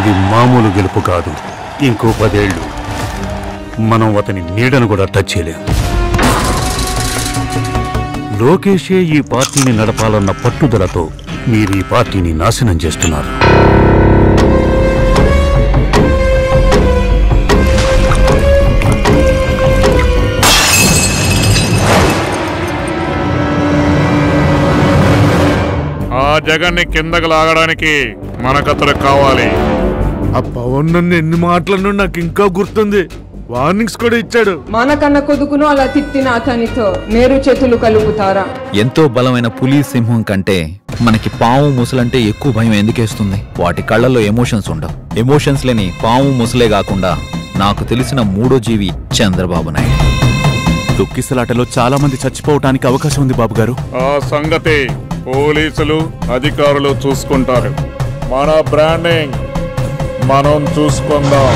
ఇది మామూలు గెలుపు కాదు. ఇంకో 10 ఏళ్ళు మనం అతని నీడను కూడా టచ్ చేయలేం. లోకేషే ఈ పార్టీని నడపాలన్న పట్టుదలతో మీరు ఈ పార్టీని నాశనం చేస్తున్నారు. ఆ జగన్ని కిందకు లాగడానికి మనకతడు కావాలి. ఆ పవన్ నన్ను ఎన్ని మాటలను నాకు ఇంకా గుర్తుంది. వార్నింగ్స్ కూడా ఇచ్చాడు. మనకన్న కొడుకును అలా తిట్టిన అతనితో నేరు చేతులు కలుపుతారా? ఎంతో బలమైన పులి సింహం కంటే మనకి పాము ముసలంటే ఎక్కువ భయం ఎందుకేస్తుంది? వాటి కళ్ళల్లో ఎమోషన్స్ ఉండవు. ఎమోషన్స్ లేని పాము ముసలే కాకుండా నాకు తెలిసిన 3వ జీవి చంద్రబాబు నాయుడు. తొక్కిసలాటలో చాలా మంది చచ్చిపోవటానికి అవకాశం ఉంది బాబు గారు. ఆ సంగతి పోలీసులు అధికారులు చూసుకుంటారు. మన బ్రాండింగ్ మనం చూసుకుందాం.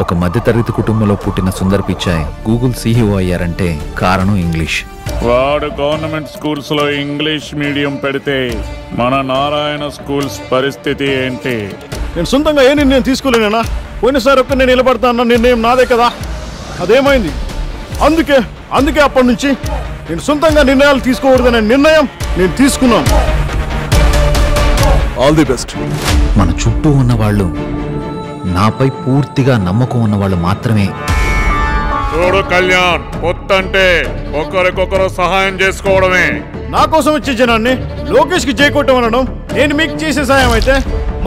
ఒక మధ్యతరగతి కుటుంబంలో పుట్టిన సుందర్ పిచాయ్ గూగుల్ CEO అయ్యారంటే కారణం ఇంగ్లీష్. వాడు గవర్నమెంట్ స్కూల్స్ లో ఇంగ్లీష్ మీడియం పెడితే మన నారాయణ స్కూల్స్ పరిస్థితి ఏంటి? నేను సొంతంగా ఏ నిర్ణయం తీసుకోలేనా? పోయినసారి ఒక్క నేను నిలబడతాన్న నిర్ణయం నాదే కదా, అదేమైంది? అందుకే అప్పటి నుంచి నేను సొంతంగా నిర్ణయాలు తీసుకోకూడదనే నిర్ణయం నేను తీసుకున్నాను. All the best. మన చుట్టూ ఉన్నవాళ్ళు నాపై పూర్తిగా నమ్మకం ఉన్నవాళ్ళు మాత్రమే. చూడు కళ్యాణ్, పొత్తంటే ఒకరికొకరు సహాయం చేసుకోవడమే. నా కోసం వచ్చే జనాన్ని లోకేష్ కి చేయకొట్టమనడం నేను మీకు చేసే సహాయం అయితే,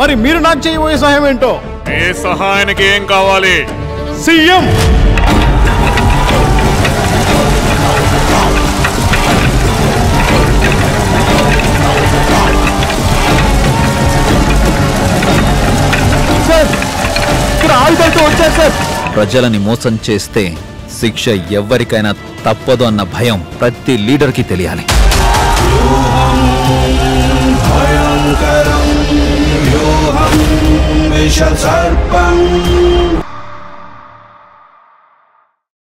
మరి మీరు నాకు చేయబోయే సహాయం ఏంటో? ఏ సహాయానికి ఏం కావాలి? సీఎం. ప్రజలని మోసం చేస్తే శిక్ష ఎవరికైనా తప్పదు అన్న భయం ప్రతి లీడర్కి తెలియాలి. భయంకరం వ్యూహం విషసర్పం